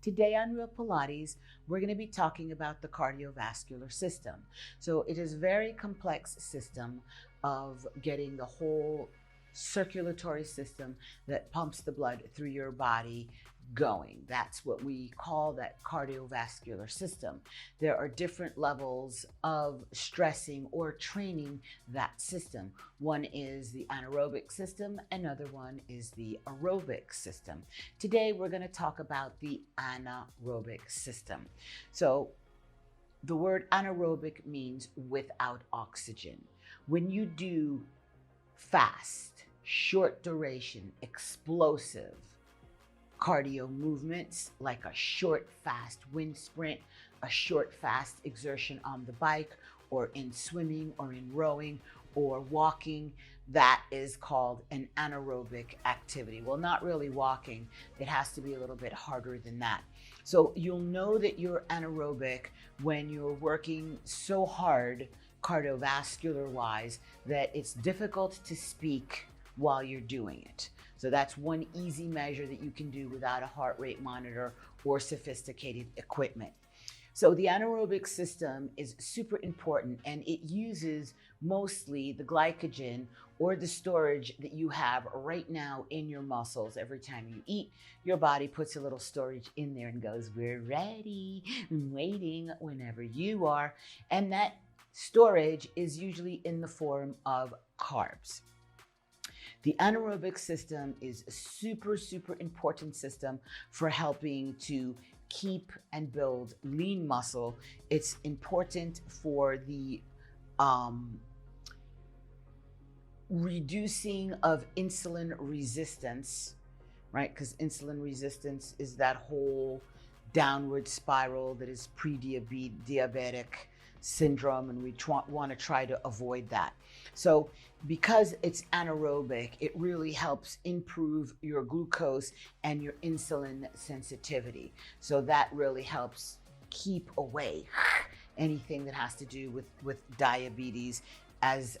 Today on Real Pilates, we're going to be talking about the cardiovascular system. So it is a very complex system of getting the whole circulatory system that pumps the blood through your body going. That's what we call that cardiovascular system. There are different levels of stressing or training that system. One is the anaerobic system, another one is the aerobic system. Today we're going to talk about the anaerobic system. So the word anaerobic means without oxygen. When you do fast, short duration, explosive cardio movements like a short, fast wind sprint, a short, fast exertion on the bike, or in swimming, or in rowing, or walking, that is called an anaerobic activity. Well, not really walking. It has to be a little bit harder than that. So you'll know that you're anaerobic when you're working so hard cardiovascular wise that it's difficult to speak while you're doing it. So that's one easy measure that you can do without a heart rate monitor or sophisticated equipment. So the anaerobic system is super important, and it uses mostly the glycogen or the storage that you have right now in your muscles. Every time you eat, your body puts a little storage in there and goes, "We're ready, I'm waiting," whenever you are. And that storage is usually in the form of carbs. The anaerobic system is a super important system for helping to keep and build lean muscle. It's important for the reducing of insulin resistance, right? Because insulin resistance is that whole downward spiral that is pre-diabetic syndrome, and we want to try to avoid that. So because it's anaerobic, it really helps improve your glucose and your insulin sensitivity. So that really helps keep away anything that has to do with diabetes as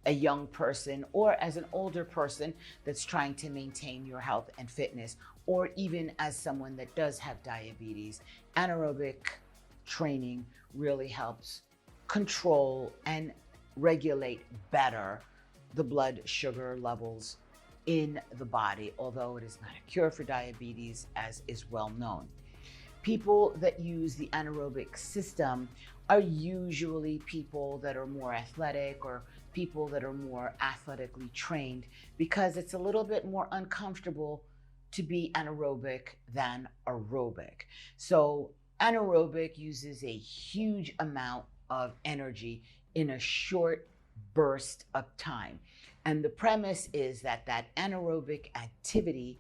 a young person or as an older person that's trying to maintain your health and fitness, or even as someone that does have diabetes. Anaerobic training really helps control and regulate better the blood sugar levels in the body, although it is not a cure for diabetes, as is well known. People that use the anaerobic system are usually people that are more athletic or people that are more athletically trained, because it's a little bit more uncomfortable to be anaerobic than aerobic. So anaerobic uses a huge amount of energy in a short burst of time. And the premise is that that anaerobic activity,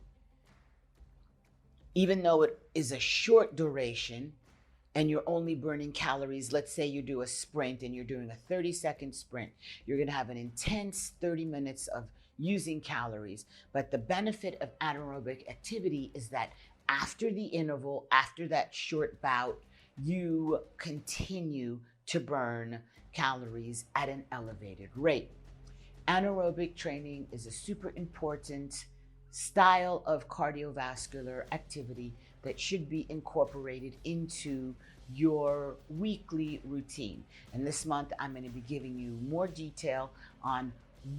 even though it is a short duration and you're only burning calories, let's say you do a sprint and you're doing a 30-second sprint, you're going to have an intense 30 minutes of using calories. But the benefit of anaerobic activity is that after the interval, after that short bout, you continue to burn calories at an elevated rate. Anaerobic training is a super important style of cardiovascular activity that should be incorporated into your weekly routine. And this month, I'm going to be giving you more detail on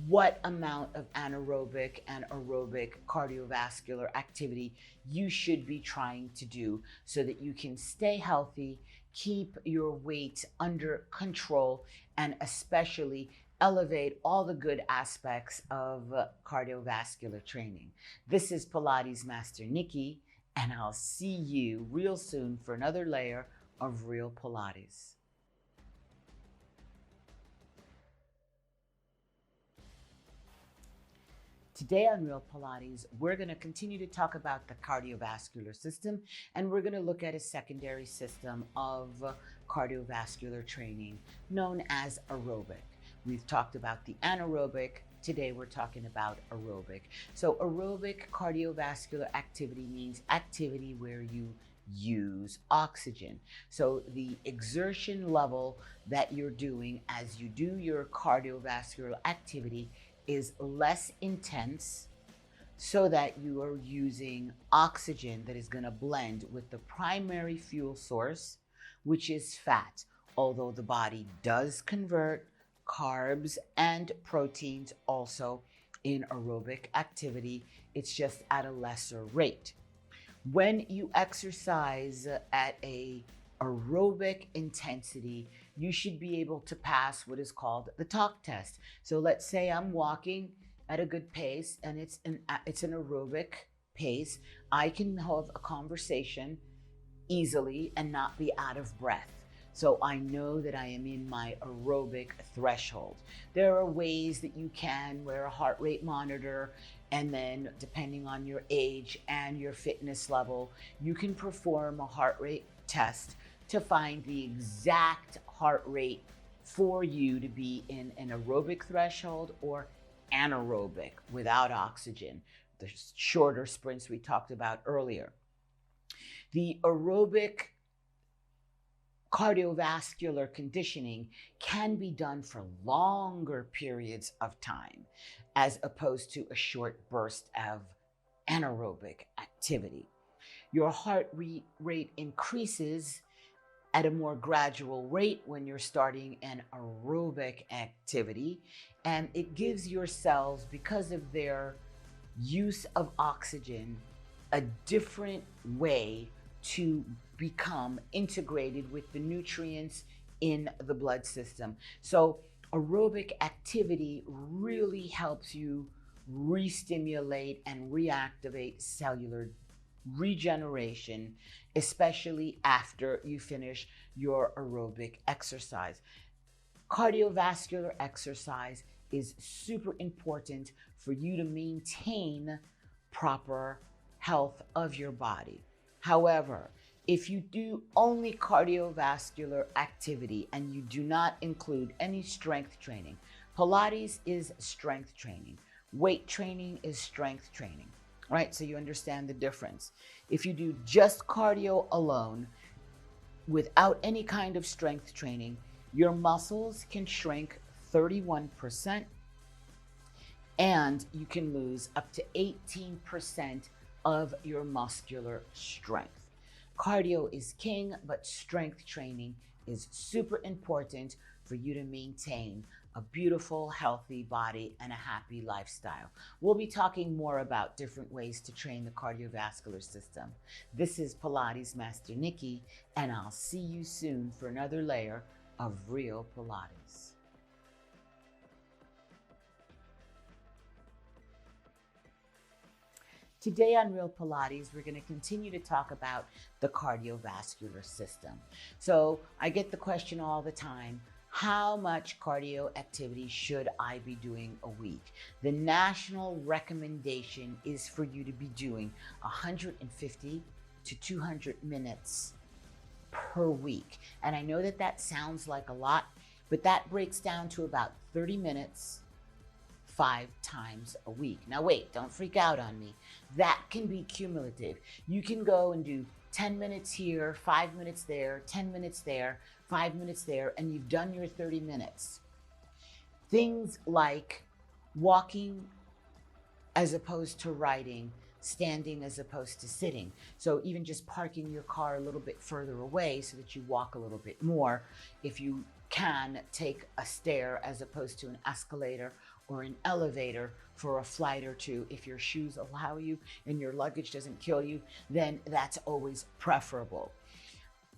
what amount of anaerobic and aerobic cardiovascular activity you should be trying to do so that you can stay healthy, keep your weight under control, and especially elevate all the good aspects of cardiovascular training. This is Pilates Master Nikki, and I'll see you real soon for another layer of Real Pilates. Today on Real Pilates, we're going to continue to talk about the cardiovascular system, and we're going to look at a secondary system of cardiovascular training known as aerobic. We've talked about the anaerobic. Today we're talking about aerobic. So aerobic cardiovascular activity means activity where you use oxygen. So the exertion level that you're doing as you do your cardiovascular activity is less intense, so that you are using oxygen that is going to blend with the primary fuel source, which is fat. Although the body does convert carbs and proteins also in aerobic activity, it's just at a lesser rate. When you exercise at a aerobic intensity, you should be able to pass what is called the talk test. So let's say I'm walking at a good pace and it's an aerobic pace. I can have a conversation easily and not be out of breath. So I know that I am in my aerobic threshold. There are ways that you can wear a heart rate monitor, and then depending on your age and your fitness level, you can perform a heart rate test to find the exact heart rate for you to be in an aerobic threshold or anaerobic without oxygen, the shorter sprints we talked about earlier. The aerobic cardiovascular conditioning can be done for longer periods of time as opposed to a short burst of anaerobic activity. Your heart rate increases at a more gradual rate when you're starting an aerobic activity, and it gives your cells, because of their use of oxygen, a different way to become integrated with the nutrients in the blood system. So aerobic activity really helps you re-stimulate and reactivate cellular regeneration, especially after you finish your aerobic exercise. Cardiovascular exercise is super important for you to maintain proper health of your body. However, if you do only cardiovascular activity and you do not include any strength training, Pilates is strength training, weight training is strength training, right? So you understand the difference. If you do just cardio alone without any kind of strength training, your muscles can shrink 31% and you can lose up to 18% of your muscular strength. Cardio is king, but strength training is super important for you to maintain a beautiful, healthy body and a happy lifestyle. We'll be talking more about different ways to train the cardiovascular system. This is Pilates Master Nikki, and I'll see you soon for another layer of real Pilates. Today on Real Pilates, we're going to continue to talk about the cardiovascular system. So I get the question all the time, how much cardio activity should I be doing a week? The national recommendation is for you to be doing 150 to 200 minutes per week. And I know that that sounds like a lot, but that breaks down to about 30 minutes 5 times a week. Now wait, don't freak out on me. That can be cumulative. You can go and do 10 minutes here, 5 minutes there, 10 minutes there, 5 minutes there, and you've done your 30 minutes. Things like walking as opposed to riding, standing as opposed to sitting. So even just parking your car a little bit further away so that you walk a little bit more. If you can take a stair as opposed to an escalator or an elevator for a flight or two, if your shoes allow you and your luggage doesn't kill you, then that's always preferable.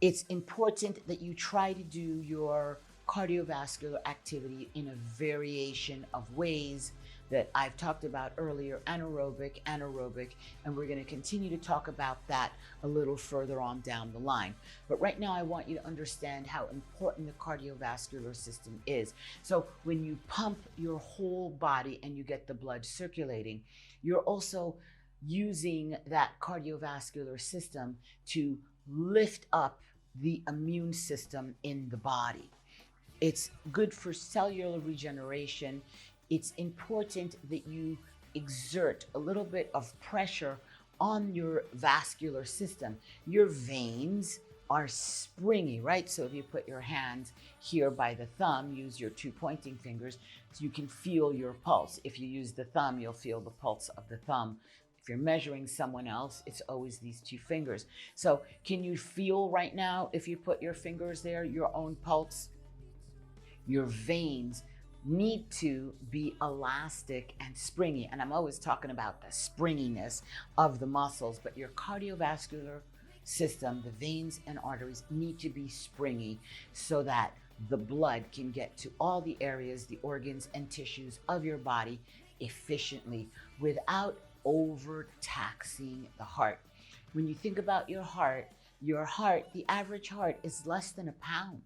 It's important that you try to do your cardiovascular activity in a variation of ways that I've talked about earlier, anaerobic, anaerobic, and we're going to continue to talk about that a little further on down the line. But right now I want you to understand how important the cardiovascular system is. So when you pump your whole body and you get the blood circulating, you're also using that cardiovascular system to lift up the immune system in the body. It's good for cellular regeneration. It's important that you exert a little bit of pressure on your vascular system. Your veins are springy, right? So if you put your hands here by the thumb, use your two pointing fingers so you can feel your pulse. If you use the thumb, you'll feel the pulse of the thumb. If you're measuring someone else, it's always these two fingers. So can you feel right now, if you put your fingers there, your own pulse? Your veins need to be elastic and springy. And I'm always talking about the springiness of the muscles, but your cardiovascular system, the veins and arteries need to be springy so that the blood can get to all the areas, the organs and tissues of your body efficiently without overtaxing the heart. When you think about your heart, the average heart is less than a pound.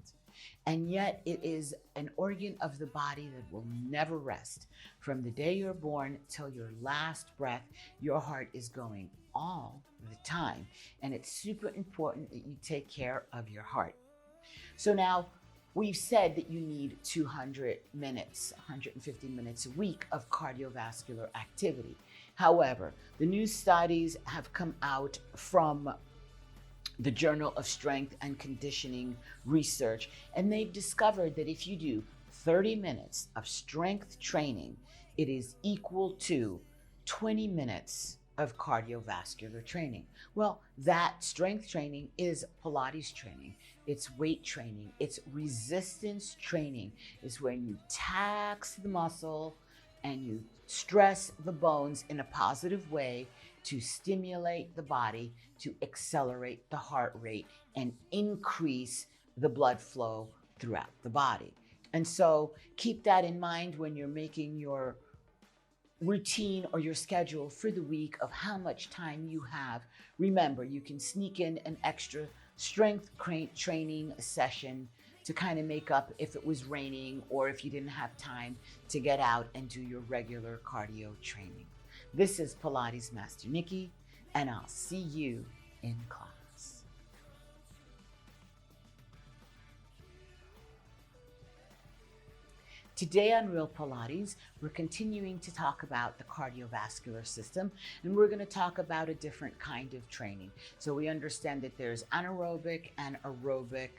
And yet it is an organ of the body that will never rest. From the day you're born till your last breath, your heart is going all the time. And it's super important that you take care of your heart. So now we've said that you need 200 minutes, 150 minutes a week of cardiovascular activity. However, the new studies have come out from the Journal of Strength and Conditioning Research, and they've discovered that if you do 30 minutes of strength training, it is equal to 20 minutes of cardiovascular training. Well, that strength training is Pilates training. It's weight training. It's resistance training. It's when you tax the muscle and you stress the bones in a positive way to stimulate the body, to accelerate the heart rate and increase the blood flow throughout the body. And so keep that in mind when you're making your routine or your schedule for the week of how much time you have. Remember, you can sneak in an extra strength training session to kind of make up if it was raining or if you didn't have time to get out and do your regular cardio training. This is Pilates Master Nikki, and I'll see you in class. Today on Real Pilates, we're continuing to talk about the cardiovascular system, and we're going to talk about a different kind of training. So we understand that there's anaerobic and aerobic,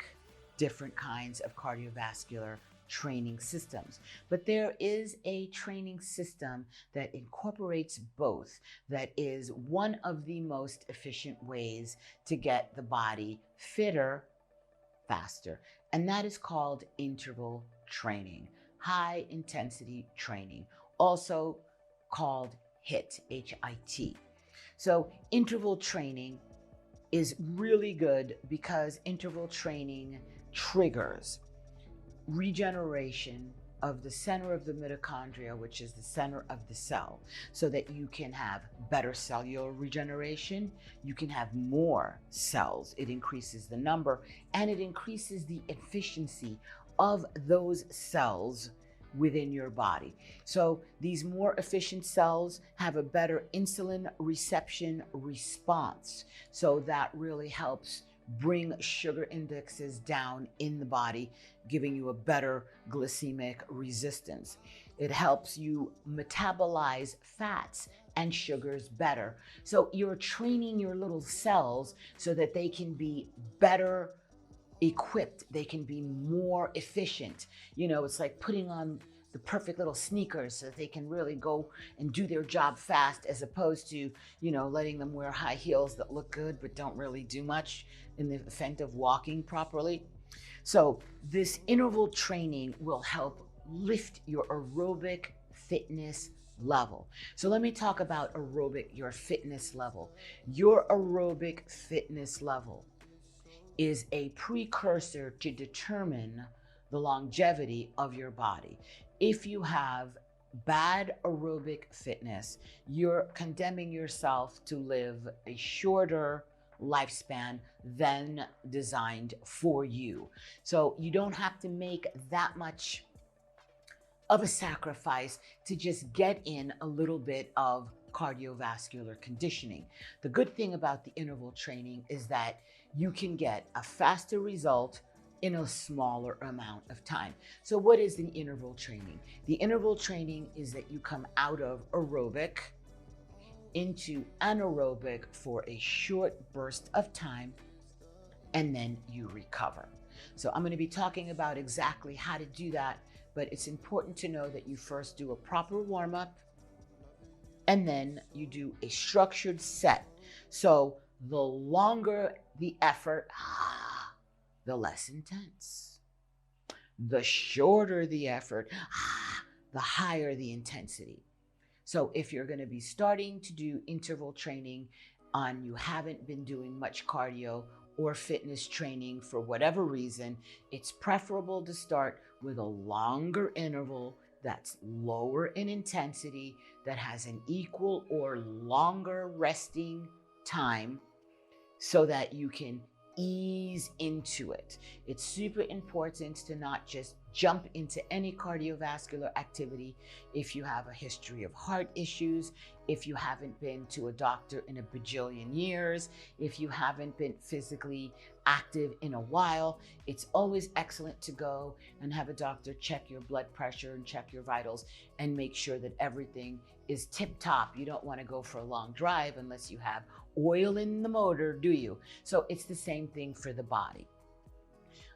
different kinds of cardiovascular training systems. But there is a training system that incorporates both, that is one of the most efficient ways to get the body fitter faster, and that is called interval training. High intensity training, also called HIIT, H-I-T. So interval training is really good because interval training triggers regeneration of the center of the mitochondria, which is the center of the cell, so that you can have better cellular regeneration, you can have more cells. It increases the number and it increases the efficiency of those cells within your body. So these more efficient cells have a better insulin reception response. So that really helps bring sugar indexes down in the body, giving you a better glycemic resistance. It helps you metabolize fats and sugars better. So you're training your little cells so that they can be better equipped, they can be more efficient. You know, it's like putting on the perfect little sneakers so that they can really go and do their job fast, as opposed to, you know, letting them wear high heels that look good but don't really do much in the event of walking properly. So this interval training will help lift your aerobic fitness level. So let me talk about your fitness level. Your aerobic fitness level is a precursor to determine the longevity of your body. If you have bad aerobic fitness, you're condemning yourself to live a shorter lifespan than designed for you. So you don't have to make that much of a sacrifice to just get in a little bit of cardiovascular conditioning. The good thing about the interval training is that you can get a faster result in a smaller amount of time. So what is the interval training? The interval training is that you come out of aerobic into anaerobic for a short burst of time, and then you recover. So I'm going to be talking about exactly how to do that, but it's important to know that you first do a proper warm-up and then you do a structured set. So the longer the effort, the less intense. The shorter the effort, the higher the intensity. So if you're going to be starting to do interval training and you haven't been doing much cardio or fitness training for whatever reason, it's preferable to start with a longer interval that's lower in intensity, that has an equal or longer resting time so that you can ease into it. It's super important to not just jump into any cardiovascular activity if you have a history of heart issues, if you haven't been to a doctor in a bajillion years, if you haven't been physically active in a while. It's always excellent to go and have a doctor check your blood pressure and check your vitals and make sure that everything is tip top. You don't want to go for a long drive unless you have oil in the motor, do you? So it's the same thing for the body.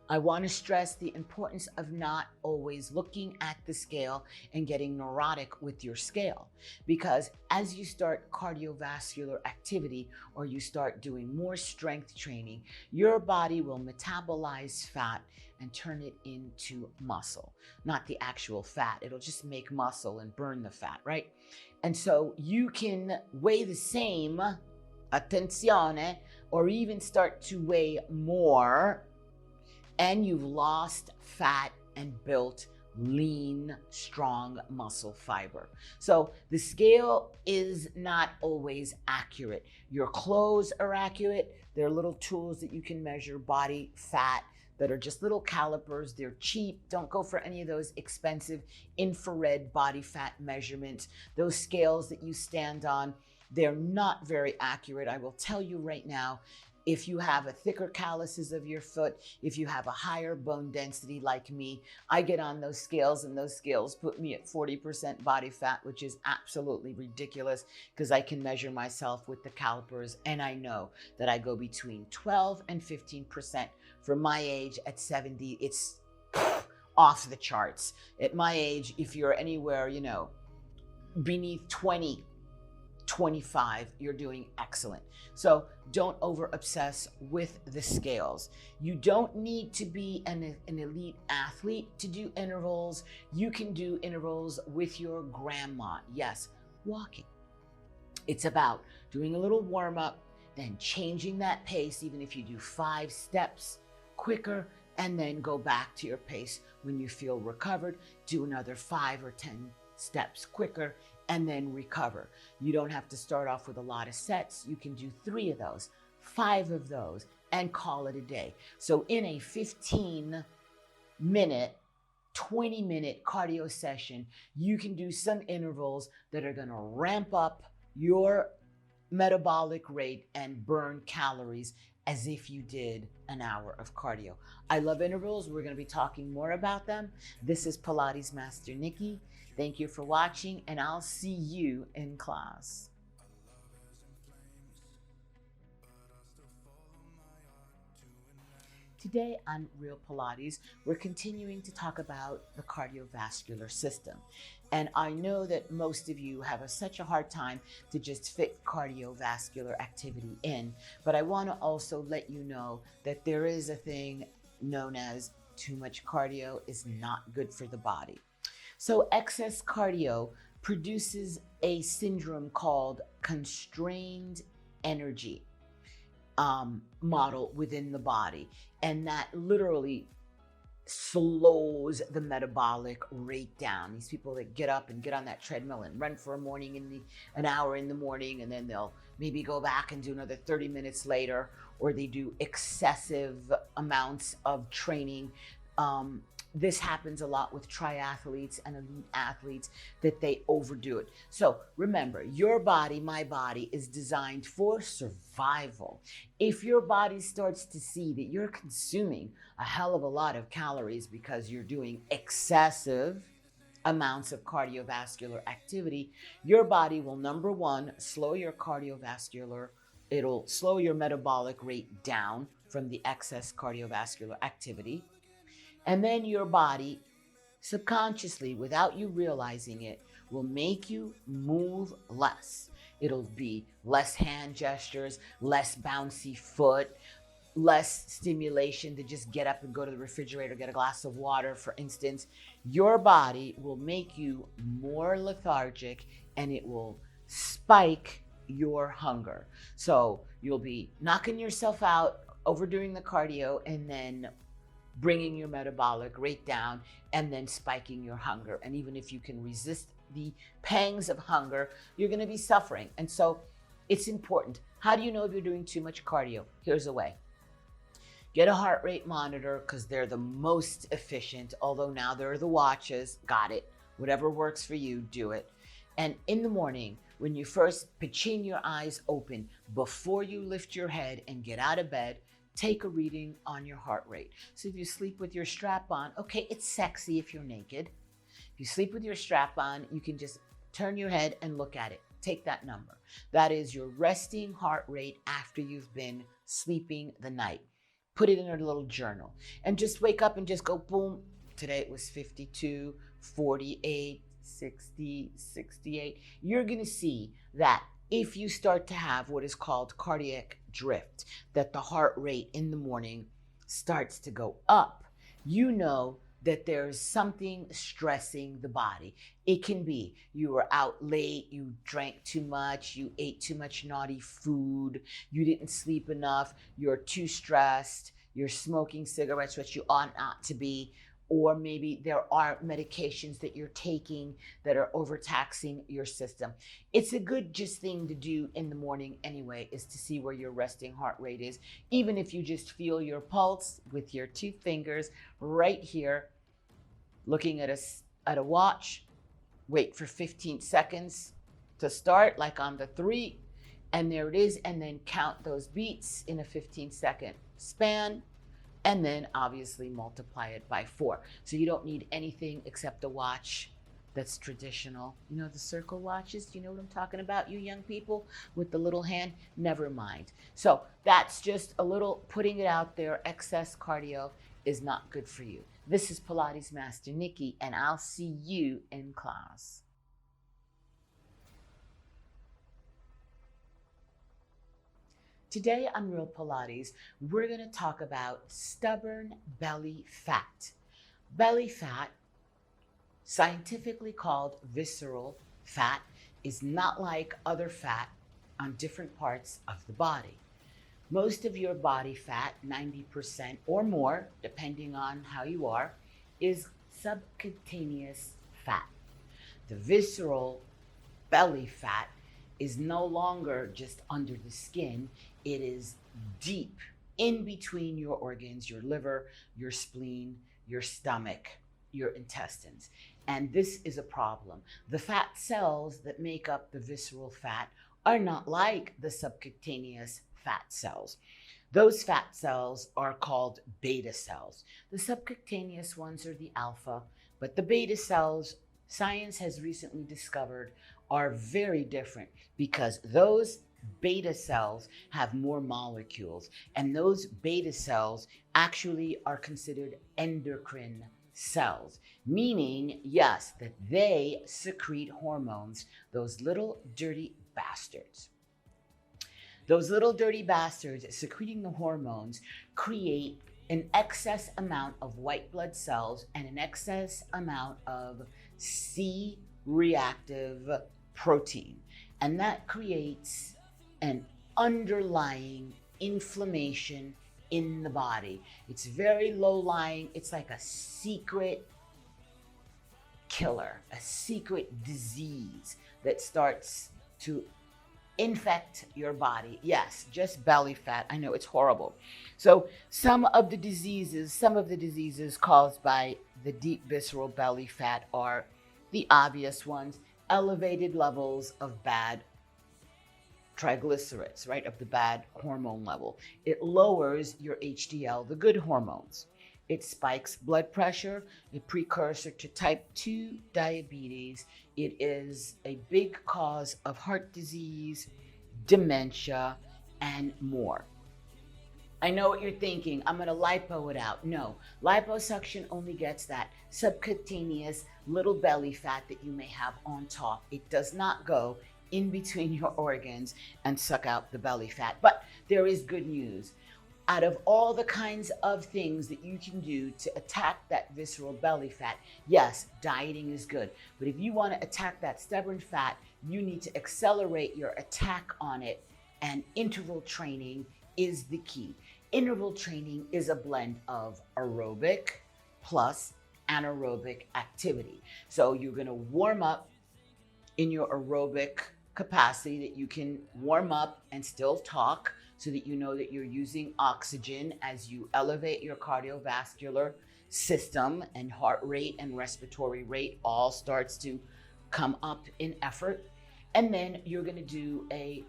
I want to stress the importance of not always looking at the scale and getting neurotic with your scale, because as you start cardiovascular activity or you start doing more strength training, your body will metabolize fat and turn it into muscle, not the actual fat. It'll just make muscle and burn the fat, right? And so you can weigh the same, attenzione, or even start to weigh more, and you've lost fat and built lean, strong muscle fiber. So the scale is not always accurate. Your clothes are accurate. They're little tools that you can measure body fat that are just little calipers. They're cheap. Don't go for any of those expensive infrared body fat measurements. Those scales that you stand on, they're not very accurate. I will tell you right now, if you have a thicker calluses of your foot, if you have a higher bone density like me, I get on those scales and those scales put me at 40% body fat, which is absolutely ridiculous because I can measure myself with the calipers and I know that I go between 12 and 15%. For my age at 70, it's off the charts. At my age, if you're anywhere, beneath 20, 25, you're doing excellent. So don't over obsess with the scales. You don't need to be an elite athlete to do intervals. You can do intervals with your grandma. Yes, walking. It's about doing a little warm up, then changing that pace, even if you do 5 steps quicker, and then go back to your pace when you feel recovered. Do another 5 or 10 steps quicker, and then recover. You don't have to start off with a lot of sets. You can do 3 of those, 5 of those, and call it a day. So in a 15-minute, 20-minute cardio session, you can do some intervals that are gonna ramp up your metabolic rate and burn calories as if you did an hour of cardio. I love intervals. We're gonna be talking more about them. This is Pilates Master Nikki. Thank you for watching, and I'll see you in class. Today on Real Pilates, we're continuing to talk about the cardiovascular system. And I know that most of you have such a hard time to just fit cardiovascular activity in, but I want to also let you know that there is a thing known as too much cardio is not good for the body. So excess cardio produces a syndrome called constrained energy model within the body. And that literally slows the metabolic rate down. These people that get up and get on that treadmill and run for an hour in the morning, and then they'll maybe go back and do another 30 minutes later, or they do excessive amounts of training. This happens a lot with triathletes and elite athletes, that they overdo it. So remember, your body, my body, is designed for survival. If your body starts to see that you're consuming a hell of a lot of calories because you're doing excessive amounts of cardiovascular activity, your body will, number one, slow your it'll slow your metabolic rate down from the excess cardiovascular activity. And then your body, subconsciously, without you realizing it, will make you move less. It'll be less hand gestures, less bouncy foot, less stimulation to just get up and go to the refrigerator, get a glass of water, for instance. Your body will make you more lethargic and it will spike your hunger. So you'll be knocking yourself out, overdoing the cardio, and then bringing your metabolic rate down and then spiking your hunger. And even if you can resist the pangs of hunger, you're going to be suffering. And so it's important. How do you know if you're doing too much cardio? Here's a way. Get a heart rate monitor, because they're the most efficient, although now there are the watches. Got it. Whatever works for you, do it. And in the morning, when you first pinching your eyes open, before you lift your head and get out of bed, take a reading on your heart rate. So if you sleep with your strap on, okay, it's sexy if you're naked. If you sleep with your strap on, you can just turn your head and look at it. Take that number. That is your resting heart rate after you've been sleeping the night. Put it in a little journal and just wake up and just go boom. Today it was 52, 48, 60, 68. You're going to see that if you start to have what is called cardiac drift, that the heart rate in the morning starts to go up, you know that there's something stressing the body. It can be you were out late, you drank too much, you ate too much naughty food, you didn't sleep enough, you're too stressed, you're smoking cigarettes, which you ought not to be, or maybe there are medications that you're taking that are overtaxing your system. It's a good just thing to do in the morning anyway, is to see where your resting heart rate is. Even if you just feel your pulse with your 2 fingers right here, looking at a watch, wait for 15 seconds to start, like on the 3, and there it is, and then count those beats in a 15-second span, and then obviously multiply it by 4. So you don't need anything except a watch that's traditional. You know, the circle watches, you know what I'm talking about, you young people, with the little hand? Never mind. So that's just a little putting it out there. Excess cardio is not good for you. This is Pilates Master Nikki, and I'll see you in class. Today on Real Pilates, we're going to talk about stubborn belly fat. Belly fat, scientifically called visceral fat, is not like other fat on different parts of the body. Most of your body fat, 90% or more, depending on how you are, is subcutaneous fat. The visceral belly fat is no longer just under the skin. It is deep in between your organs, your liver, your spleen, your stomach, your intestines. And this is a problem. The fat cells that make up the visceral fat are not like the subcutaneous fat cells. Those fat cells are called beta cells. The subcutaneous ones are the alpha, but the beta cells, science has recently discovered, are very different, because those beta cells have more molecules, and those beta cells actually are considered endocrine cells, meaning, yes, that they secrete hormones, those little dirty bastards. Those little dirty bastards secreting the hormones create an excess amount of white blood cells and an excess amount of C-reactive protein. And that creates an underlying inflammation in the body. It's very low-lying. It's like a secret killer, a secret disease that starts to infect your body. Yes, just belly fat. I know it's horrible. So some of the diseases caused by the deep visceral belly fat are the obvious ones: elevated levels of bad triglycerides, right, of the bad hormone level. It lowers your HDL, the good hormones. It spikes blood pressure, a precursor to type 2 diabetes. It is a big cause of heart disease, dementia, and more. I know what you're thinking. I'm going to lipo it out. No, liposuction only gets that subcutaneous little belly fat that you may have on top. It does not go in between your organs and suck out the belly fat. But there is good news. Out of all the kinds of things that you can do to attack that visceral belly fat, yes, dieting is good. But if you want to attack that stubborn fat, you need to accelerate your attack on it, and interval training is the key. Interval training is a blend of aerobic plus anaerobic activity. So you're going to warm up in your aerobic capacity that you can warm up and still talk, so that you know that you're using oxygen as you elevate your cardiovascular system, and heart rate and respiratory rate all starts to come up in effort. And then you're going to do a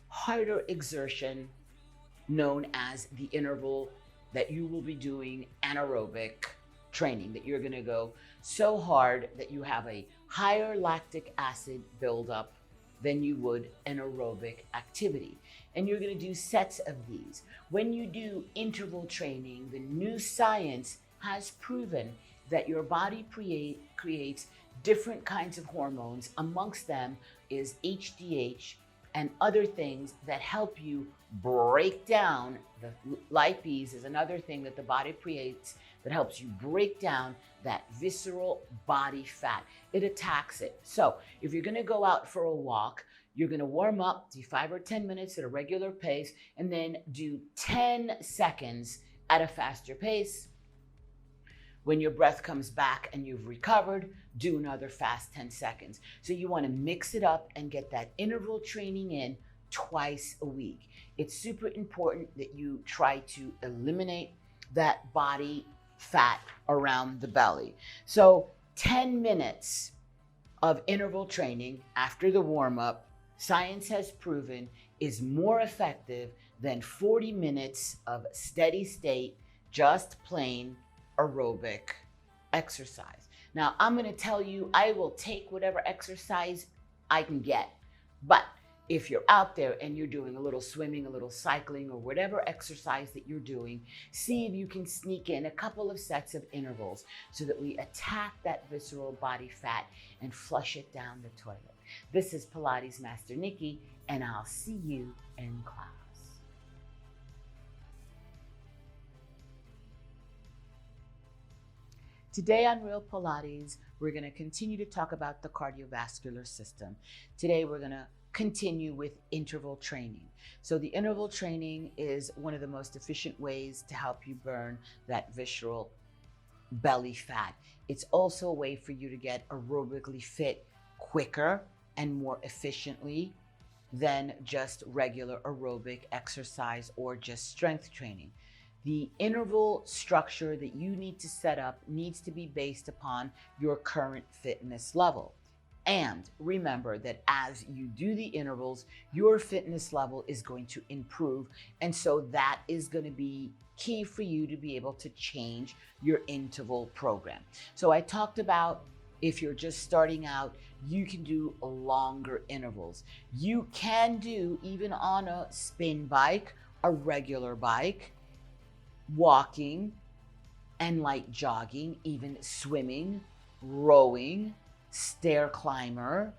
harder exertion known as the interval that you will be doing anaerobic training, that you're going to go so hard that you have a higher lactic acid buildup than you would an aerobic activity. And you're going to do sets of these. When you do interval training, the new science has proven that your body creates different kinds of hormones. Amongst them is HDH and other things that help you break down the lipase is another thing that the body creates that helps you break down that visceral body fat. It attacks it. So if you're gonna go out for a walk, you're gonna warm up, do 5 or 10 minutes at a regular pace, and then do 10 seconds at a faster pace. When your breath comes back and you've recovered, do another fast 10 seconds. So you wanna mix it up and get that interval training in twice a week. It's super important that you try to eliminate that body fat around the belly. So 10 minutes of interval training after the warm-up, science has proven, is more effective than 40 minutes of steady state, just plain aerobic exercise. Now, I'm going to tell you, I will take whatever exercise I can get. But if you're out there and you're doing a little swimming, a little cycling, or whatever exercise that you're doing, see if you can sneak in a couple of sets of intervals so that we attack that visceral body fat and flush it down the toilet. This is Pilates Master Nikki, and I'll see you in class. Today on Real Pilates, we're going to continue to talk about the cardiovascular system. Today, we're going to continue with interval training. So the interval training is one of the most efficient ways to help you burn that visceral belly fat. It's also a way for you to get aerobically fit quicker and more efficiently than just regular aerobic exercise or just strength training. The interval structure that you need to set up needs to be based upon your current fitness level. And remember that as you do the intervals, your fitness level is going to improve. And so that is going to be key for you to be able to change your interval program. So I talked about, if you're just starting out, you can do longer intervals. You can do, even on a spin bike, a regular bike, walking, and light jogging, even swimming, rowing, stair climber,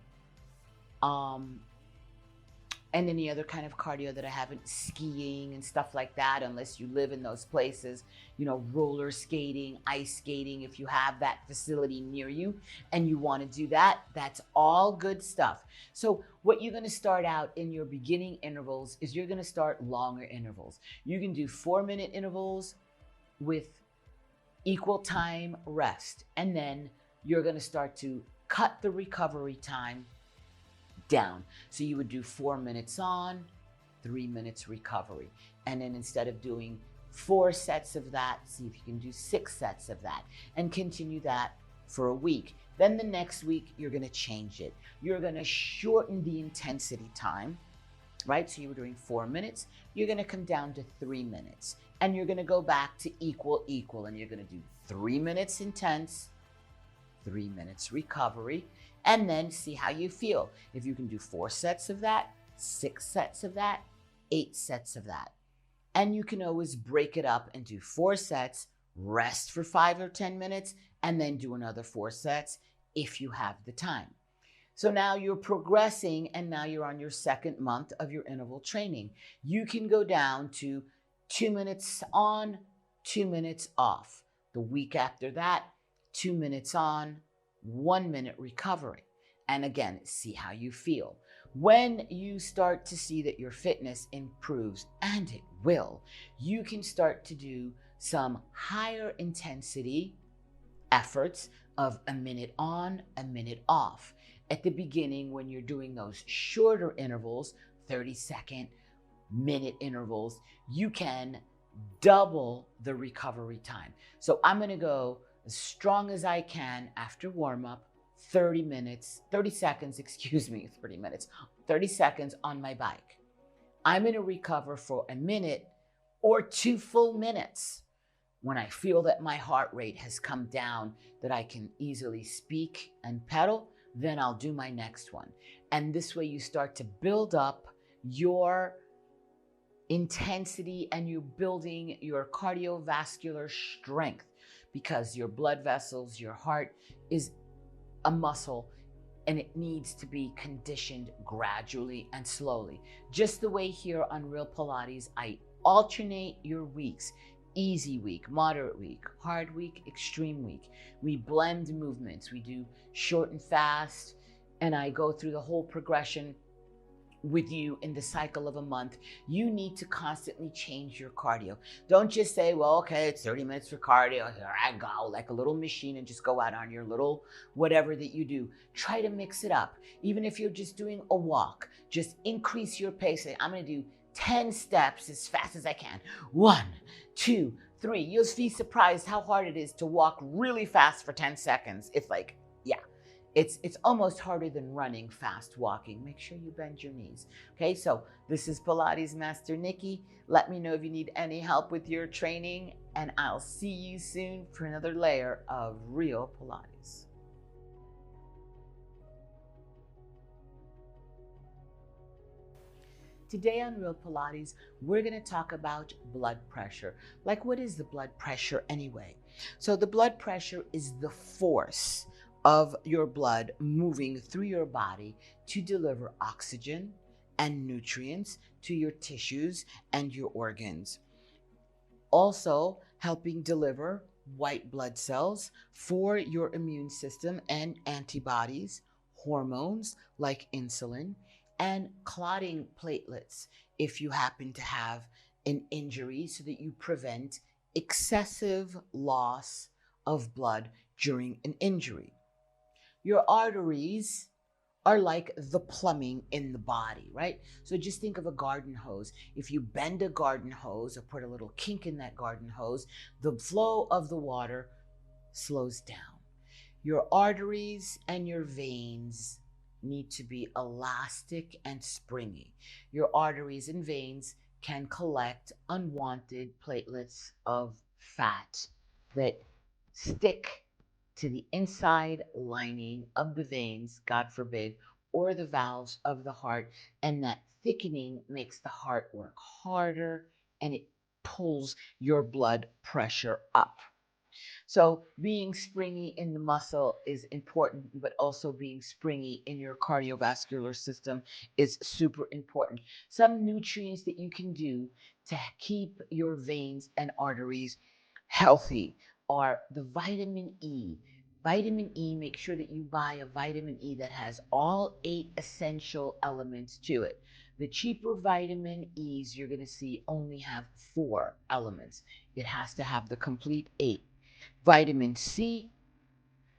and any other kind of cardio that I haven't, skiing and stuff like that, unless you live in those places, you know, roller skating, ice skating, if you have that facility near you and you want to do that, that's all good stuff. So what you're going to start out in your beginning intervals is you're going to start longer intervals. You can do 4-minute intervals with equal time rest, and then you're going to start to cut the recovery time down. So you would do 4 minutes on, 3 minutes recovery. And then instead of doing 4 sets of that, see if you can do 6 sets of that, and continue that for a week. Then the next week, you're gonna change it. You're gonna shorten the intensity time, right? So you were doing 4 minutes, you're gonna come down to 3 minutes. And you're gonna go back to equal, and you're gonna do 3 minutes intense, 3 minutes recovery, and then see how you feel. If you can do 4 sets of that, 6 sets of that, 8 sets of that. And you can always break it up and do 4 sets, rest for 5 or 10 minutes, and then do another 4 sets if you have the time. So now you're progressing, and now you're on your second month of your interval training. You can go down to 2 minutes on, 2 minutes off. The week after that, 2 minutes on, 1 minute recovery. And again, see how you feel. When you start to see that your fitness improves, and it will, you can start to do some higher intensity efforts of a minute on, a minute off. At the beginning, when you're doing those shorter intervals, 30-second, minute intervals, you can double the recovery time. So I'm going to go as strong as I can after warm up, 30 minutes, 30 seconds, excuse me, 30 minutes, 30 seconds on my bike. I'm going to recover for a minute or 2 full minutes. When I feel that my heart rate has come down, that I can easily speak and pedal, then I'll do my next one. And this way you start to build up your intensity, and you're building your cardiovascular strength, because your blood vessels, your heart is a muscle, and it needs to be conditioned gradually and slowly. Just the way here on Real Pilates, I alternate your weeks. Easy week, moderate week, hard week, extreme week. We blend movements. We do short and fast, and I go through the whole progression with you in the cycle of a month. You need to constantly change your cardio. Don't just say, well, okay, it's 30 minutes for cardio. Here I go, like a little machine, and just go out on your little whatever that you do. Try to mix it up. Even if you're just doing a walk, just increase your pace. I'm going to do 10 steps as fast as I can. 1, 2, 3. You'll be surprised how hard it is to walk really fast for 10 seconds. It's like, yeah, it's almost harder than running fast walking. Make sure you bend your knees. Okay, so this is Pilates Master Nikki. Let me know if you need any help with your training, and I'll see you soon for another layer of Real Pilates. Today on Real Pilates, we're going to talk about blood pressure. Like, what is the blood pressure anyway? So the blood pressure is the force of your blood moving through your body to deliver oxygen and nutrients to your tissues and your organs. Also helping deliver white blood cells for your immune system and antibodies, hormones like insulin, and clotting platelets if you happen to have an injury, so that you prevent excessive loss of blood during an injury. Your arteries are like the plumbing in the body, right? So just think of a garden hose. If you bend a garden hose or put a little kink in that garden hose, the flow of the water slows down. Your arteries and your veins need to be elastic and springy. Your arteries and veins can collect unwanted platelets of fat that stick to the inside lining of the veins, God forbid, or the valves of the heart, and that thickening makes the heart work harder, and it pulls your blood pressure up. So being springy in the muscle is important, but also being springy in your cardiovascular system is super important. Some nutrients that you can do to keep your veins and arteries healthy are the vitamin E. Vitamin E, make sure that you buy a vitamin E that has all 8 essential elements to it. The cheaper vitamin E's you're going to see only have 4 elements. It has to have the complete 8. Vitamin C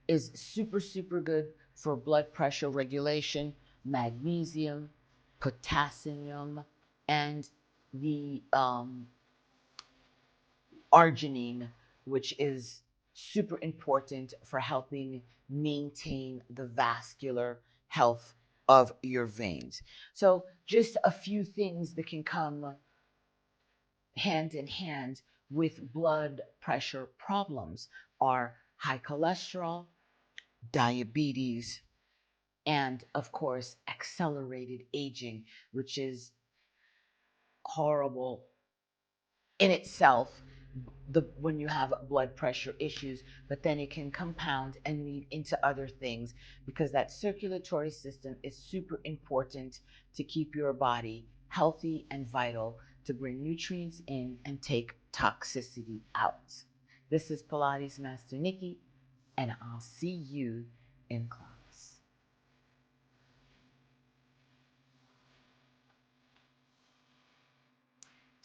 is super, super good for blood pressure regulation, magnesium, potassium, and the arginine, which is super important for helping maintain the vascular health of your veins. So just a few things that can come hand in hand with blood pressure problems are high cholesterol, diabetes, and of course, accelerated aging, which is horrible in itself when you have blood pressure issues, but then it can compound and lead into other things because that circulatory system is super important to keep your body healthy and vital, to bring nutrients in and take toxicity out. This is Pilates Master Nikki, and I'll see you in class.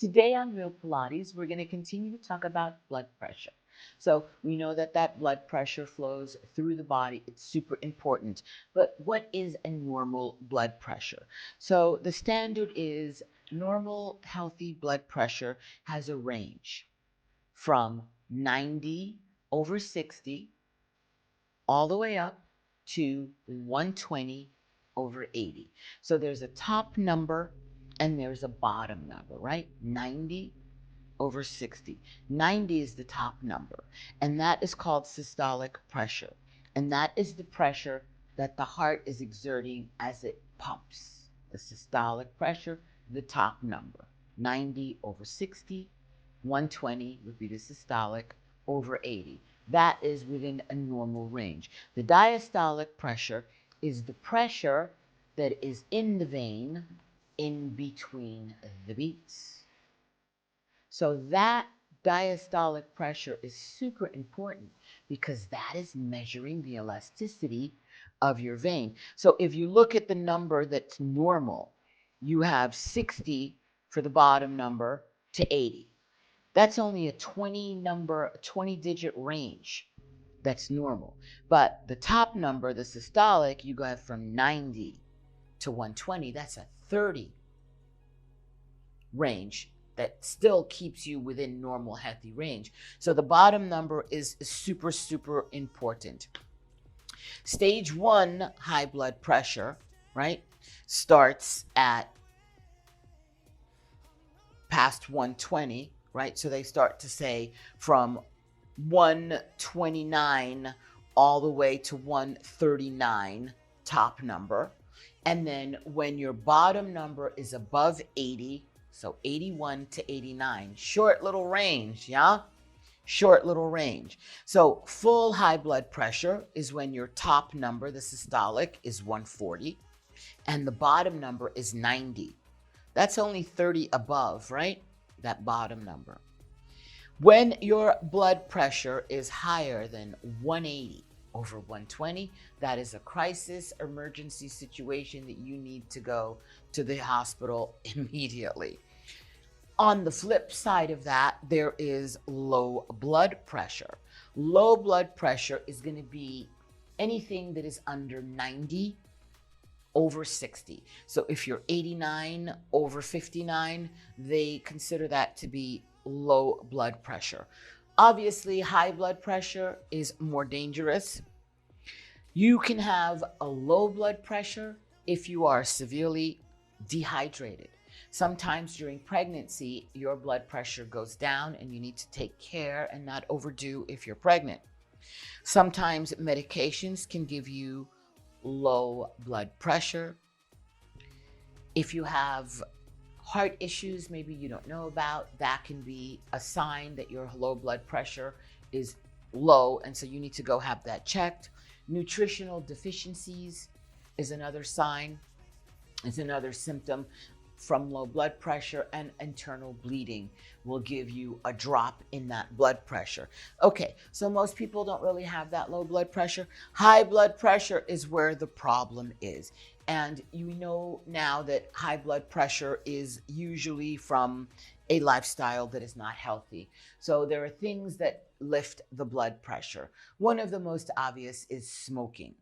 Today on Real Pilates, we're going to continue to talk about blood pressure. So we know that blood pressure flows through the body. It's super important. But what is a normal blood pressure? So the standard is normal, healthy blood pressure has a range from 90 over 60 all the way up to 120 over 80. So there's a top number and there's a bottom number, right? 90 over 60. 90 is the top number, and that is called systolic pressure. And that is the pressure that the heart is exerting as it pumps. The systolic pressure, the top number. 90 over 60, 120 would be the systolic over 80. That is within a normal range. The diastolic pressure is the pressure that is in the vein in between the beats. So that diastolic pressure is super important because that is measuring the elasticity of your vein. So if you look at the number that's normal, you have 60 for the bottom number to 80. That's only a 20 digit range. That's normal. But the top number, the systolic, you go from 90 to 120. That's a 30 range that still keeps you within normal healthy range. So the bottom number is super, super important. Stage 1 high blood pressure, right, starts at past 120, right? So they start to say from 129 all the way to 139 top number. And then when your bottom number is above 80, so 81 to 89, short little range, yeah? Short little range. So full high blood pressure is when your top number, the systolic, is 140, and the bottom number is 90. That's only 30 above, right? That bottom number. When your blood pressure is higher than 180 over 120, that is a crisis emergency situation that you need to go to the hospital immediately. On the flip side of that, there is low blood pressure. Low blood pressure is going to be anything that is under 90 over 60. So if you're 89 over 59, they consider that to be low blood pressure. Obviously, high blood pressure is more dangerous. You can have a low blood pressure if you are severely dehydrated. Sometimes during pregnancy, your blood pressure goes down and you need to take care and not overdo if you're pregnant. Sometimes medications can give you low blood pressure. If you have heart issues maybe you don't know about, that can be a sign that your low blood pressure is low, and so you need to go have that checked. Nutritional deficiencies is another sign, is another symptom from low blood pressure, and internal bleeding will give you a drop in that blood pressure. Okay, so most people don't really have that low blood pressure. High blood pressure is where the problem is. And you know now that high blood pressure is usually from a lifestyle that is not healthy. So there are things that lift the blood pressure. One of the most obvious is smoking.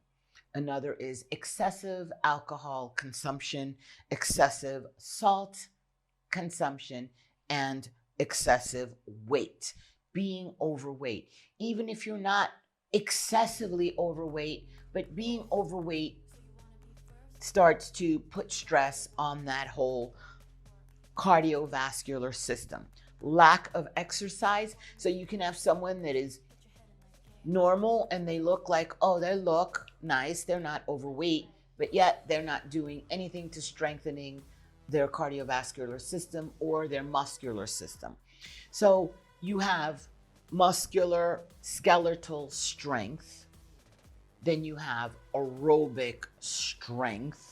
Another is excessive alcohol consumption, excessive salt consumption, and excessive weight, being overweight. Even if you're not excessively overweight, but being overweight starts to put stress on that whole cardiovascular system. Lack of exercise. So you can have someone that is normal and they look like, oh, they look nice, they're not overweight, but yet they're not doing anything to strengthening their cardiovascular system or their muscular system. So you have muscular skeletal strength, then you have aerobic strength,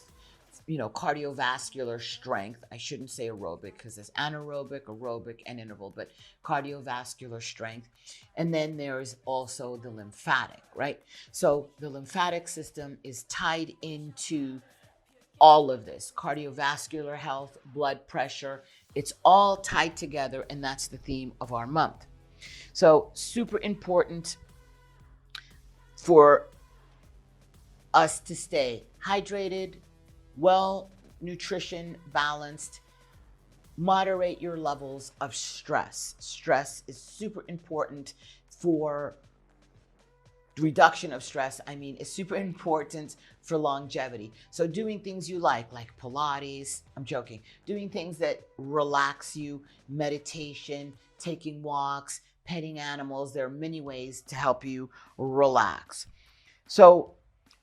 cardiovascular strength. I shouldn't say aerobic because there's anaerobic, aerobic, and interval, but cardiovascular strength. And then there's also the lymphatic, right? So the lymphatic system is tied into all of this cardiovascular health, blood pressure. It's all tied together, and that's the theme of our month. So, super important for us to stay hydrated, well, nutrition balanced, moderate your levels of stress. Stress is super important for reduction of stress. Is super important for longevity. So doing things you like Pilates, I'm joking, doing things that relax you, meditation, taking walks, petting animals. There are many ways to help you relax. So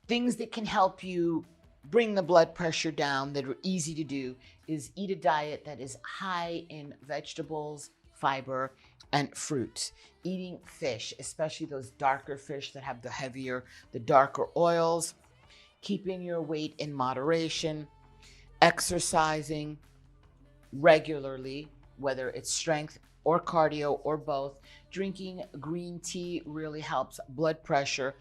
things that can help you bring the blood pressure down that are easy to do is eat a diet that is high in vegetables, fiber, and fruits. Eating fish, especially those darker fish that have the darker oils. Keeping your weight in moderation. Exercising regularly, whether it's strength or cardio or both. Drinking green tea really helps blood pressure.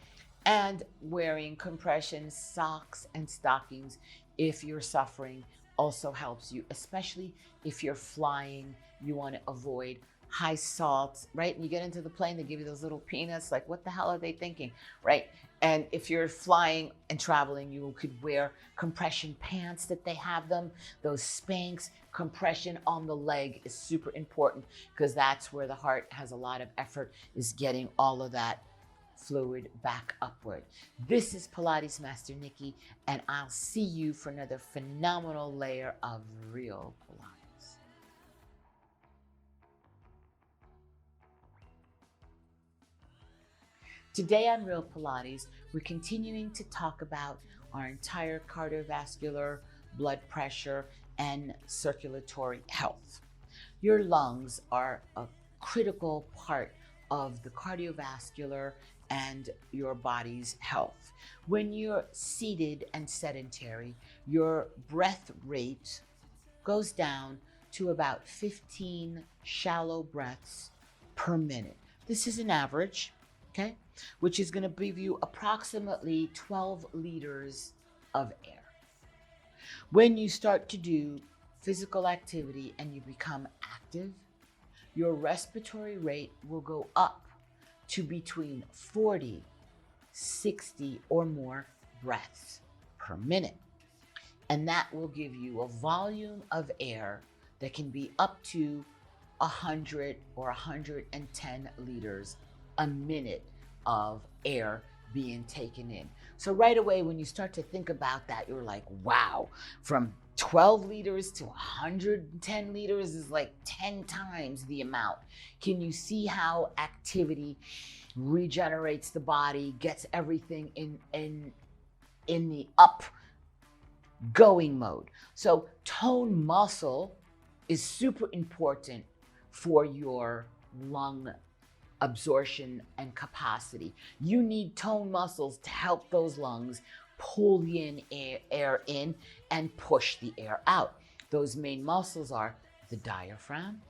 And wearing compression socks and stockings if you're suffering also helps you, especially if you're flying. You want to avoid high salt, right? And you get into the plane, they give you those little peanuts, like what the hell are they thinking, right? And if you're flying and traveling, you could wear compression pants that they have them, those Spanx. Compression on the leg is super important because that's where the heart has a lot of effort, is getting all of that fluid back upward. This is Pilates Master Nikki, and I'll see you for another phenomenal layer of real Pilates. Today on Real Pilates, we're continuing to talk about our entire cardiovascular, blood pressure, and circulatory health. Your lungs are a critical part of the cardiovascular and your body's health. When you're seated and sedentary, your breath rate goes down to about 15 shallow breaths per minute. This is an average, okay, which is going to give you approximately 12 liters of air. When you start to do physical activity and you become active, your respiratory rate will go up to between 40, 60 or more breaths per minute. And that will give you a volume of air that can be up to 100 or 110 liters a minute of air being taken in. So right away, when you start to think about that, you're like, wow, from 12 liters to 110 liters is like 10 times the amount. Can you see how activity regenerates the body, gets everything in the up going mode? So tone muscle is super important for your lung absorption and capacity. You need tone muscles to help those lungs pull the air in and push the air out. Those main muscles are the diaphragm,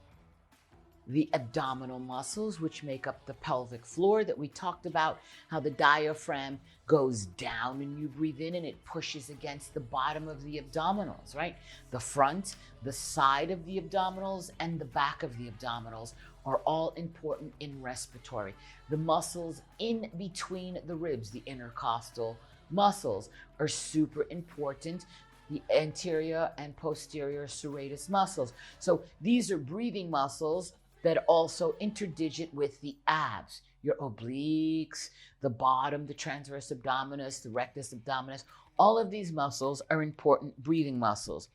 the abdominal muscles, which make up the pelvic floor that we talked about, how the diaphragm goes down when you breathe in and it pushes against the bottom of the abdominals, right? The front, the side of the abdominals, and the back of the abdominals are all important in respiratory. The muscles in between the ribs, the intercostal muscles, are super important. The anterior and posterior serratus muscles. So these are breathing muscles that also interdigit with the abs, your obliques, the bottom, the transverse abdominis, the rectus abdominis. All of these muscles are important breathing muscles.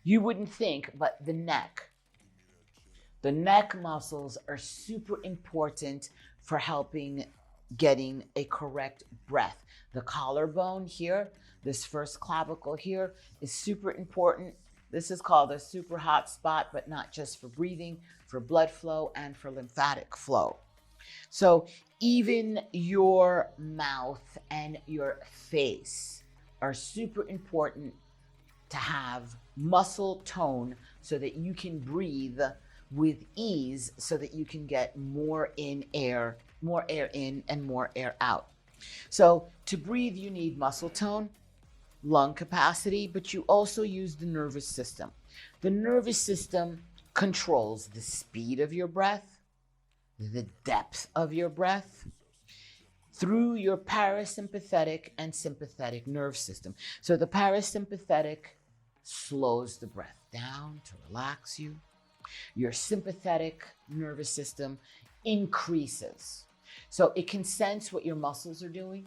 You wouldn't think, but the neck muscles are super important for helping getting a correct breath. The collarbone here, this first clavicle here, is super important. This is called a super hot spot, but not just for breathing, for blood flow and for lymphatic flow. So even your mouth and your face are super important to have muscle tone so that you can breathe with ease, so that you can get more air in and more air out. So to breathe, you need muscle tone, lung capacity, but you also use the nervous system. The nervous system controls the speed of your breath, the depth of your breath, through your parasympathetic and sympathetic nerve system. So the parasympathetic slows the breath down to relax you. Your sympathetic nervous system increases. So it can sense what your muscles are doing,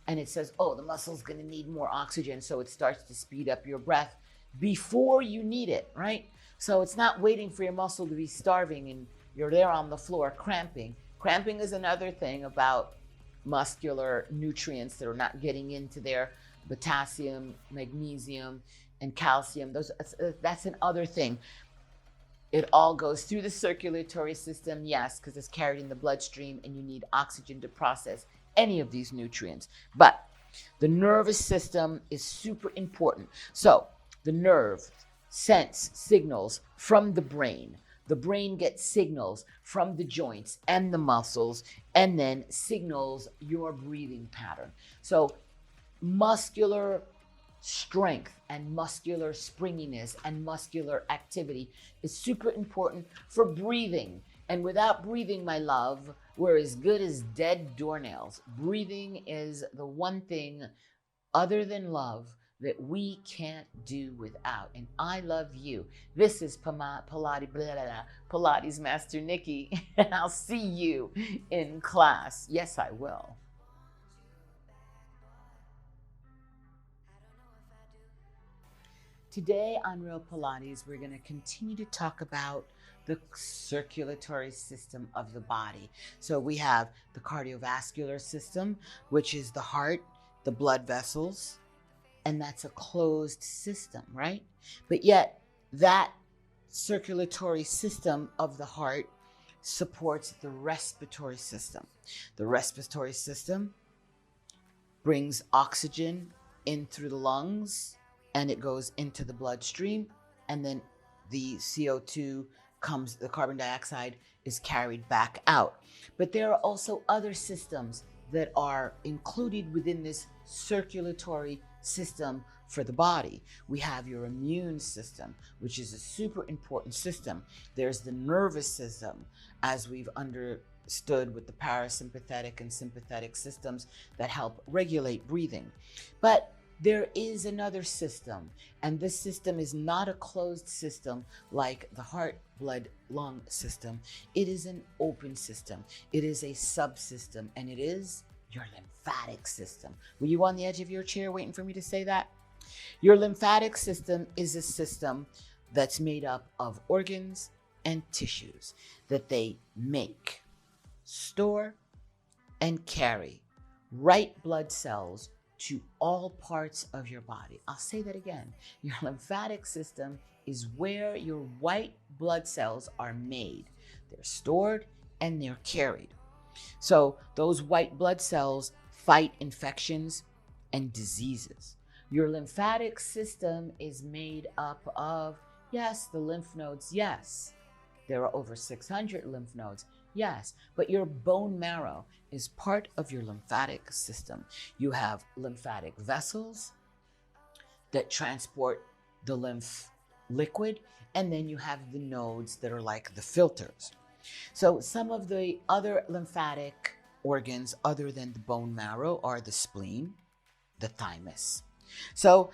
and it says, oh, the muscle's gonna need more oxygen, so it starts to speed up your breath before you need it, right? So it's not waiting for your muscle to be starving and you're there on the floor cramping. Cramping is another thing about muscular nutrients that are not getting into their potassium, magnesium, and calcium. That's another thing. It all goes through the circulatory system, yes, because it's carried in the bloodstream and you need oxygen to process any of these nutrients. But the nervous system is super important. So the nerve sends signals from the brain. The brain gets signals from the joints and the muscles, and then signals your breathing pattern. So muscular strength and muscular springiness and muscular activity is super important for breathing. And without breathing, my love, we're as good as dead doornails. Breathing is the one thing other than love that we can't do without. And I love you. This is Pilates Master Nikki, and I'll see you in class. Yes, I will. Today on Real Pilates, we're going to continue to talk about the circulatory system of the body. So we have the cardiovascular system, which is the heart, the blood vessels, and that's a closed system, right? But yet that circulatory system of the heart supports the respiratory system. The respiratory system brings oxygen in through the lungs, and it goes into the bloodstream, and then the CO2 comes, the carbon dioxide is carried back out. But there are also other systems that are included within this circulatory system for the body. We have your immune system, which is a super important system. There's the nervous system, as we've understood with the parasympathetic and sympathetic systems that help regulate breathing. But there is another system, and this system is not a closed system like the heart, blood, lung system. It is an open system. It is a subsystem, and it is your lymphatic system. Were you on the edge of your chair waiting for me to say that? Your lymphatic system is a system that's made up of organs and tissues that they make, store, and carry right blood cells to all parts of your body. I'll say that again. Your lymphatic system is where your white blood cells are made. They're stored and they're carried. So those white blood cells fight infections and diseases. Your lymphatic system is made up of, yes, the lymph nodes, yes. There are over 600 lymph nodes, yes, but your bone marrow is part of your lymphatic system. You have lymphatic vessels that transport the lymph liquid, and then you have the nodes that are like the filters. So some of the other lymphatic organs other than the bone marrow are the spleen, the thymus. So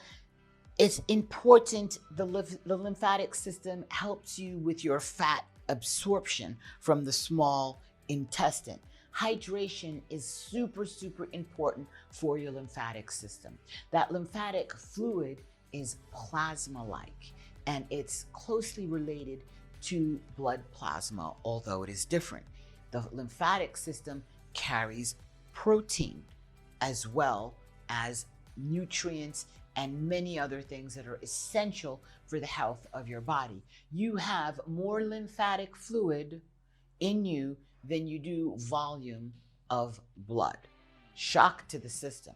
it's important, the lymphatic system helps you with your fat absorption from the small intestine. Hydration is super, super important for your lymphatic system. That lymphatic fluid is plasma-like, and it's closely related to blood plasma, although it is different. The lymphatic system carries protein as well as nutrients, and many other things that are essential for the health of your body. You have more lymphatic fluid in you than you do volume of blood. Shock to the system.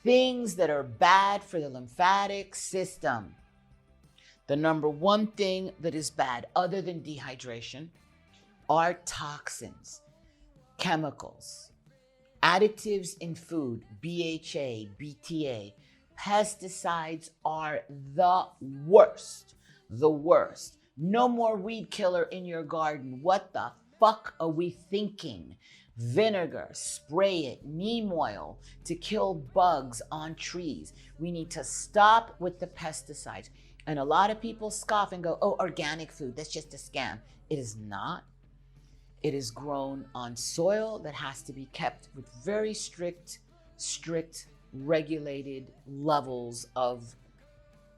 Things that are bad for the lymphatic system. The number one thing that is bad, other than dehydration, are toxins, chemicals, additives in food, BHA, BTA. Pesticides are the worst, the worst. No more weed killer in your garden. What the fuck are we thinking? Vinegar, spray it, neem oil to kill bugs on trees. We need to stop with the pesticides. And a lot of people scoff and go, oh, organic food, that's just a scam. It is not. It is grown on soil that has to be kept with very strict, regulated levels of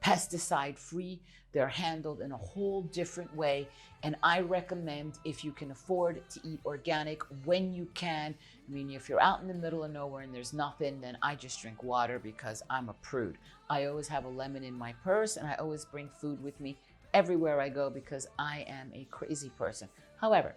pesticide-free. They're handled in a whole different way. And I recommend, if you can afford to eat organic when you can. I mean, if you're out in the middle of nowhere and there's nothing, then I just drink water because I'm a prude. I always have a lemon in my purse, and I always bring food with me everywhere I go because I am a crazy person. However,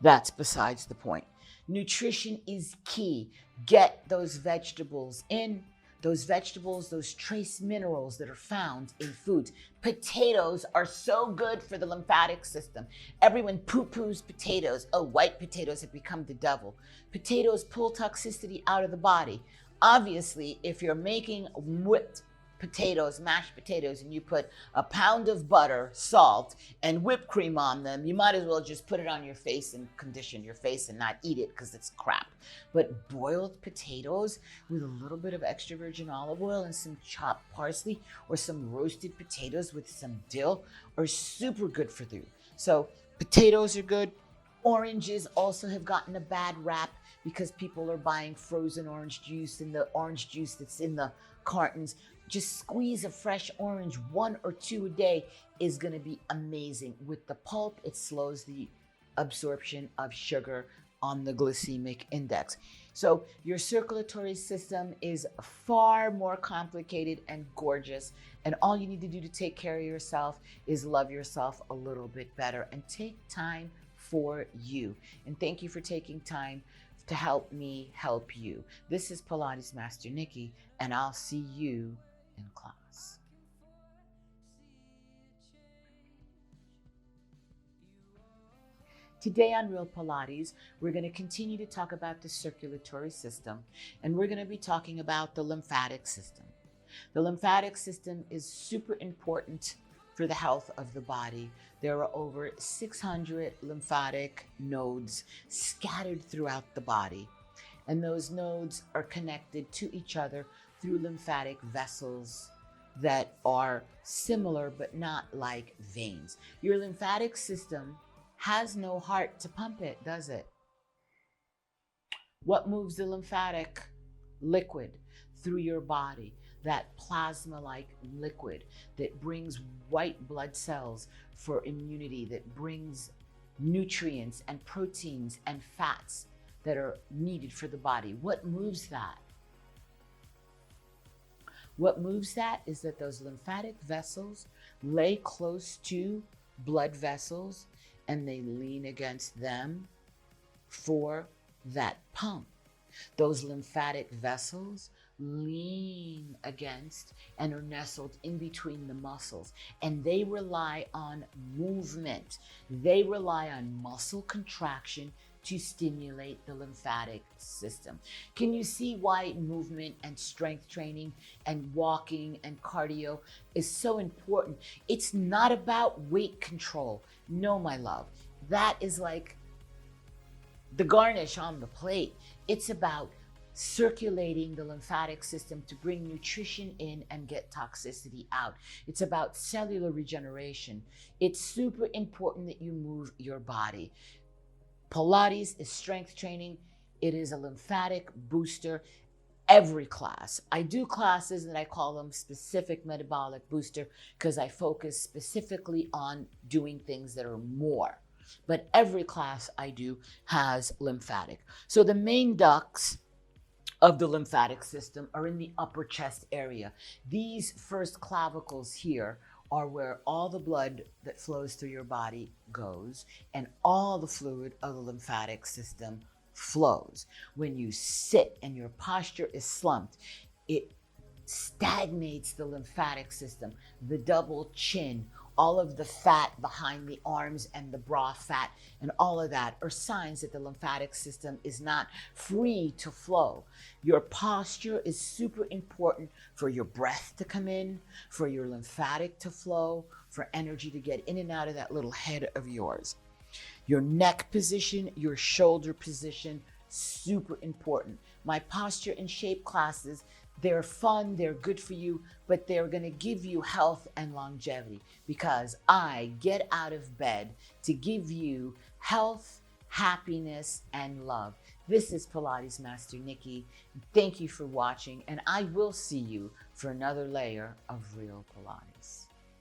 that's besides the point. Nutrition is key. Get those vegetables in. Those vegetables, those trace minerals that are found in foods. Potatoes are so good for the lymphatic system. Everyone poo-poos potatoes. Oh, white potatoes have become the devil. Potatoes pull toxicity out of the body. Obviously, if you're making whipped potatoes, mashed potatoes, and you put a pound of butter, salt, and whipped cream on them, you might as well just put it on your face and condition your face and not eat it because it's crap. But boiled potatoes with a little bit of extra virgin olive oil and some chopped parsley or some roasted potatoes with some dill are super good for you. So potatoes are good. Oranges also have gotten a bad rap because people are buying frozen orange juice and the orange juice that's in the cartons. Just squeeze a fresh orange, 1 or 2 a day is going to be amazing. With the pulp, it slows the absorption of sugar on the glycemic index. So your circulatory system is far more complicated and gorgeous. And all you need to do to take care of yourself is love yourself a little bit better and take time for you. And thank you for taking time to help me help you. This is Pilates Master Nikki, and I'll see you in class. Today on Real Pilates, we're going to continue to talk about the circulatory system, and we're going to be talking about the lymphatic system. The lymphatic system is super important for the health of the body. There are over 600 lymphatic nodes scattered throughout the body, and those nodes are connected to each other through lymphatic vessels that are similar but not like veins. Your lymphatic system has no heart to pump it, does it? What moves the lymphatic liquid through your body? That plasma-like liquid that brings white blood cells for immunity, that brings nutrients and proteins and fats that are needed for the body. What moves that? What moves that is that those lymphatic vessels lay close to blood vessels and they lean against them for that pump. Those lymphatic vessels lean against and are nestled in between the muscles, and they rely on movement. They rely on muscle contraction to stimulate the lymphatic system. Can you see why movement and strength training and walking and cardio is so important? It's not about weight control. No, my love. That is like the garnish on the plate. It's about circulating the lymphatic system to bring nutrition in and get toxicity out. It's about cellular regeneration. It's super important that you move your body. Pilates is strength training. It is a lymphatic booster. Every class. I do classes that I call them specific metabolic booster because I focus specifically on doing things that are more. But every class I do has lymphatic. So the main ducts of the lymphatic system are in the upper chest area. These first clavicles here are where all the blood that flows through your body goes, and all the fluid of the lymphatic system flows. When you sit and your posture is slumped, it stagnates the lymphatic system, the double chin, all of the fat behind the arms and the bra fat and all of that are signs that the lymphatic system is not free to flow. Your posture is super important for your breath to come in, for your lymphatic to flow, for energy to get in and out of that little head of yours. Your neck position, your shoulder position, super important. My posture and shape classes, they're fun, they're good for you, but they're gonna give you health and longevity because I get out of bed to give you health, happiness, and love. This is Pilates Master Nikki. Thank you for watching, and I will see you for another layer of real Pilates.